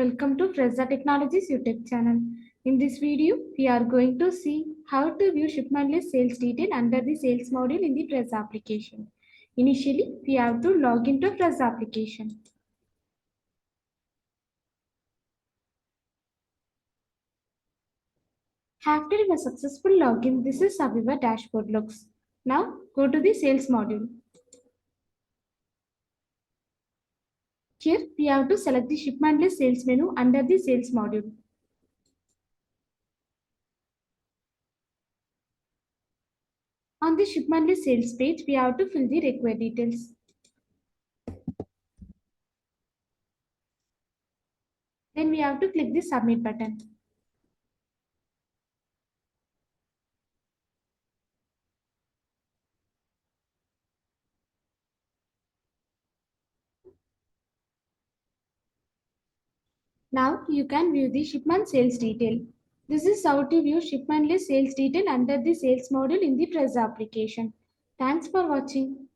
Welcome to Fresa Technologies YouTube channel. In this video, we are going to see how to view shipment list sales detail under the sales module in the Fresa application. Initially, we have to log into Fresa application. After your successful login, this is how your dashboard looks. Now, go to the sales module. Here, we have to select the shipment list sales menu under the sales module. On the shipment list sales page, we have to fill the required details. Then we have to click the submit button. Now you can view the shipment sales detail. This is how to view shipment list sales detail under the sales module in the Fresa application. Thanks for watching.